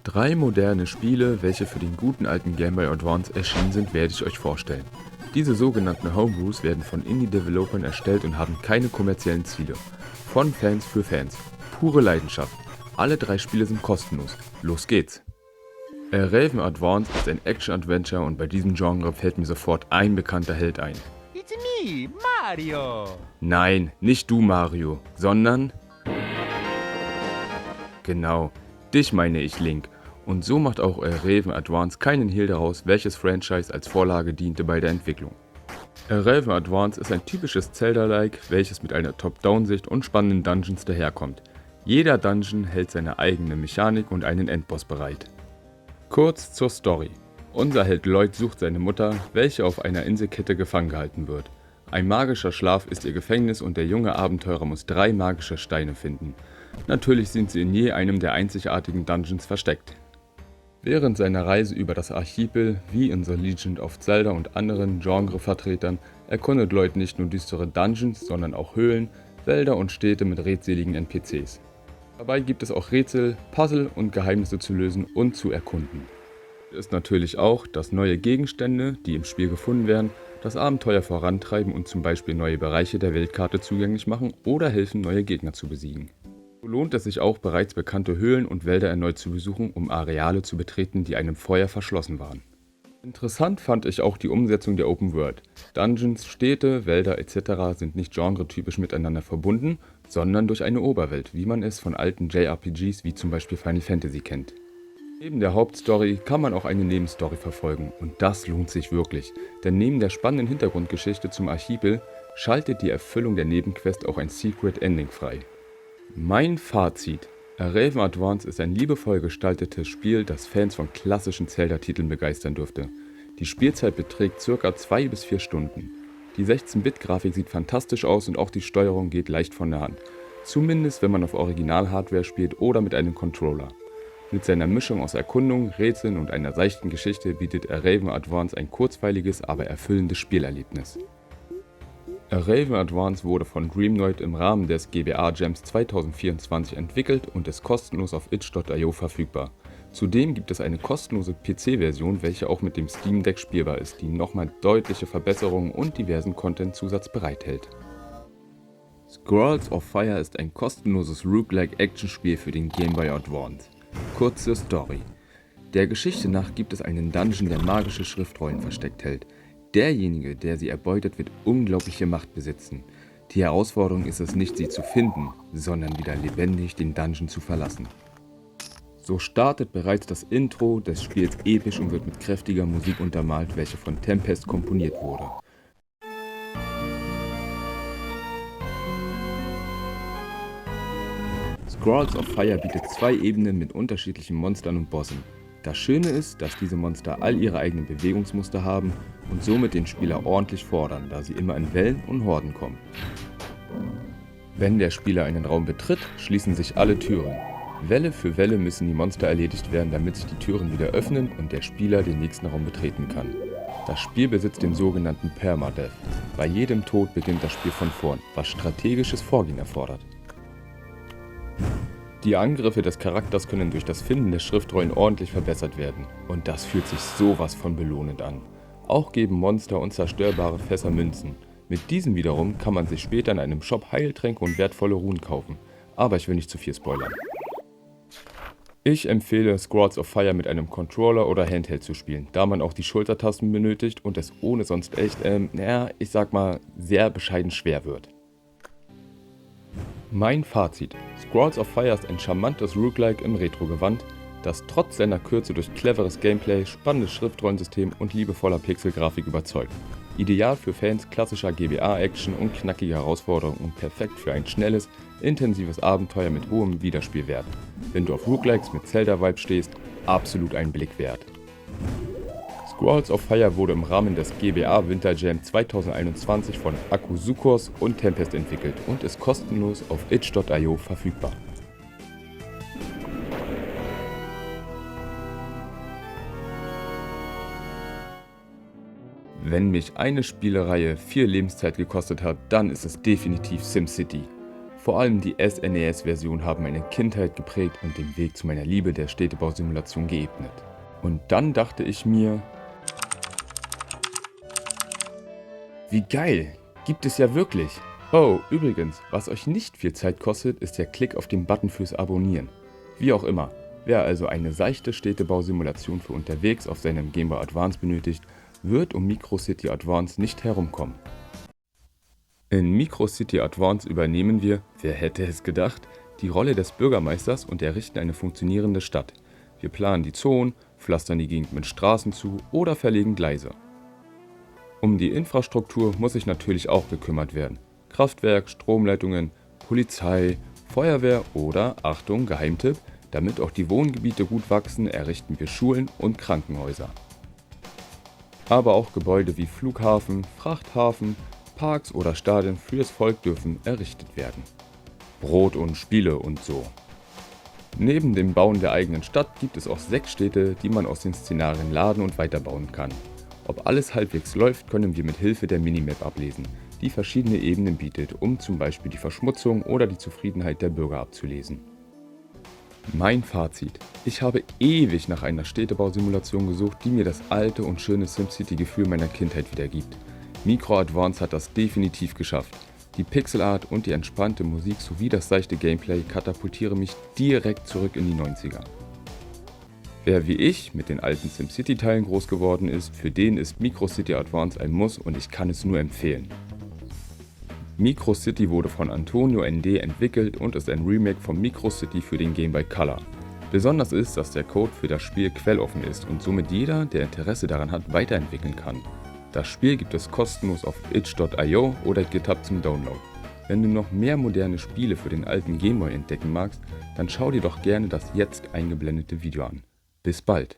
3 moderne Spiele, welche für den guten alten Game Boy Advance erschienen sind, werde ich euch vorstellen. Diese sogenannten Homebrews werden von Indie-Developern erstellt und haben keine kommerziellen Ziele. Von Fans für Fans. Pure Leidenschaft. Alle 3 Spiele sind kostenlos. Los geht's! Raven Advance ist ein Action-Adventure und bei diesem Genre fällt mir sofort ein bekannter Held ein. It's me, Mario! Nein, nicht du Mario, sondern... Genau, dich meine ich, Link. Und so macht auch Raven Advance keinen Hehl daraus, welches Franchise als Vorlage diente bei der Entwicklung. Raven Advance ist ein typisches Zelda-like, welches mit einer Top-Down-Sicht und spannenden Dungeons daherkommt. Jeder Dungeon hält seine eigene Mechanik und einen Endboss bereit. Kurz zur Story. Unser Held Lloyd sucht seine Mutter, welche auf einer Inselkette gefangen gehalten wird. Ein magischer Schlaf ist ihr Gefängnis und der junge Abenteurer muss 3 magische Steine finden. Natürlich sind sie in je einem der einzigartigen Dungeons versteckt. Während seiner Reise über das Archipel, wie in The Legend of Zelda und anderen Genrevertretern, erkundet Lloyd nicht nur düstere Dungeons, sondern auch Höhlen, Wälder und Städte mit redseligen NPCs. Dabei gibt es auch Rätsel, Puzzle und Geheimnisse zu lösen und zu erkunden. Es ist natürlich auch, dass neue Gegenstände, die im Spiel gefunden werden, das Abenteuer vorantreiben und zum Beispiel neue Bereiche der Weltkarte zugänglich machen oder helfen, neue Gegner zu besiegen. So lohnt es sich auch, bereits bekannte Höhlen und Wälder erneut zu besuchen, um Areale zu betreten, die einem vorher verschlossen waren. Interessant fand ich auch die Umsetzung der Open World. Dungeons, Städte, Wälder etc. sind nicht genretypisch miteinander verbunden, sondern durch eine Oberwelt, wie man es von alten JRPGs wie zum Beispiel Final Fantasy kennt. Neben der Hauptstory kann man auch eine Nebenstory verfolgen und das lohnt sich wirklich, denn neben der spannenden Hintergrundgeschichte zum Archipel schaltet die Erfüllung der Nebenquest auch ein Secret Ending frei. Mein Fazit: Raven Advance ist ein liebevoll gestaltetes Spiel, das Fans von klassischen Zelda-Titeln begeistern dürfte. Die Spielzeit beträgt ca. 2 bis 4 Stunden. Die 16-Bit-Grafik sieht fantastisch aus und auch die Steuerung geht leicht von der Hand. Zumindest wenn man auf Original-Hardware spielt oder mit einem Controller. Mit seiner Mischung aus Erkundung, Rätseln und einer seichten Geschichte bietet Raven Advance ein kurzweiliges, aber erfüllendes Spielerlebnis. Raven Advance wurde von Dreamnoid im Rahmen des GBA Jams 2024 entwickelt und ist kostenlos auf itch.io verfügbar. Zudem gibt es eine kostenlose PC-Version, welche auch mit dem Steam Deck spielbar ist, die nochmal deutliche Verbesserungen und diversen Content-Zusatz bereithält. Scrolls of Fire ist ein kostenloses Roguelike-Action-Spiel für den Game Boy Advance. Kurze Story. Der Geschichte nach gibt es einen Dungeon, der magische Schriftrollen versteckt hält. Derjenige, der sie erbeutet, wird unglaubliche Macht besitzen. Die Herausforderung ist es nicht, sie zu finden, sondern wieder lebendig den Dungeon zu verlassen. So startet bereits das Intro des Spiels episch und wird mit kräftiger Musik untermalt, welche von Tempest komponiert wurde. Scrolls of Fire bietet 2 Ebenen mit unterschiedlichen Monstern und Bossen. Das Schöne ist, dass diese Monster all ihre eigenen Bewegungsmuster haben und somit den Spieler ordentlich fordern, da sie immer in Wellen und Horden kommen. Wenn der Spieler einen Raum betritt, schließen sich alle Türen. Welle für Welle müssen die Monster erledigt werden, damit sich die Türen wieder öffnen und der Spieler den nächsten Raum betreten kann. Das Spiel besitzt den sogenannten Permadeath. Bei jedem Tod beginnt das Spiel von vorn, was strategisches Vorgehen erfordert. Die Angriffe des Charakters können durch das Finden der Schriftrollen ordentlich verbessert werden. Und das fühlt sich sowas von belohnend an. Auch geben Monster unzerstörbare Fässer Münzen. Mit diesen wiederum kann man sich später in einem Shop Heiltränke und wertvolle Runen kaufen. Aber ich will nicht zu viel spoilern. Ich empfehle Scrolls of Fire mit einem Controller oder Handheld zu spielen, da man auch die Schultertasten benötigt und es ohne sonst echt, ich sag mal, sehr bescheiden schwer wird. Mein Fazit: Scrolls of Fire ist ein charmantes Roguelike im Retro-Gewand, das trotz seiner Kürze durch cleveres Gameplay, spannendes Schriftrollensystem und liebevoller Pixelgrafik überzeugt. Ideal für Fans klassischer GBA-Action und knackiger Herausforderungen und perfekt für ein schnelles, intensives Abenteuer mit hohem Wiederspielwert. Wenn du auf Roguelikes mit Zelda-Vibes stehst, absolut einen Blick wert. Scrolls of Fire wurde im Rahmen des GBA Winter Jam 2021 von Akuzukos und Tempest entwickelt und ist kostenlos auf itch.io verfügbar. Wenn mich eine Spielereihe viel Lebenszeit gekostet hat, dann ist es definitiv SimCity. Vor allem die SNES-Version haben meine Kindheit geprägt und den Weg zu meiner Liebe der Städtebausimulation geebnet. Und dann dachte ich mir, wie geil, gibt es ja wirklich. Oh, übrigens, was euch nicht viel Zeit kostet, ist der Klick auf den Button fürs Abonnieren. Wie auch immer, wer also eine seichte Städtebausimulation für unterwegs auf seinem Game Boy Advance benötigt, wird um Micro City Advance nicht herumkommen. In Micro City Advance übernehmen wir, wer hätte es gedacht, die Rolle des Bürgermeisters und errichten eine funktionierende Stadt. Wir planen die Zonen, pflastern die Gegend mit Straßen zu oder verlegen Gleise. Um die Infrastruktur muss sich natürlich auch gekümmert werden. Kraftwerk, Stromleitungen, Polizei, Feuerwehr oder, Achtung, Geheimtipp, damit auch die Wohngebiete gut wachsen, errichten wir Schulen und Krankenhäuser. Aber auch Gebäude wie Flughafen, Frachthafen, Parks oder Stadien fürs Volk dürfen errichtet werden. Brot und Spiele und so. Neben dem Bauen der eigenen Stadt gibt es auch 6 Städte, die man aus den Szenarien laden und weiterbauen kann. Ob alles halbwegs läuft, können wir mit Hilfe der Minimap ablesen, die verschiedene Ebenen bietet, um zum Beispiel die Verschmutzung oder die Zufriedenheit der Bürger abzulesen. Mein Fazit: Ich habe ewig nach einer Städtebausimulation gesucht, die mir das alte und schöne SimCity-Gefühl meiner Kindheit wiedergibt. Micro Advance hat das definitiv geschafft. Die Pixelart und die entspannte Musik sowie das seichte Gameplay katapultieren mich direkt zurück in die 90er. Wer wie ich mit den alten SimCity-Teilen groß geworden ist, für den ist Micro City Advance ein Muss und ich kann es nur empfehlen. Micro City wurde von Antonio ND entwickelt und ist ein Remake von Micro City für den Game Boy Color. Besonders ist, dass der Code für das Spiel quelloffen ist und somit jeder, der Interesse daran hat, weiterentwickeln kann. Das Spiel gibt es kostenlos auf itch.io oder GitHub zum Download. Wenn du noch mehr moderne Spiele für den alten Game Boy entdecken magst, dann schau dir doch gerne das jetzt eingeblendete Video an. Bis bald!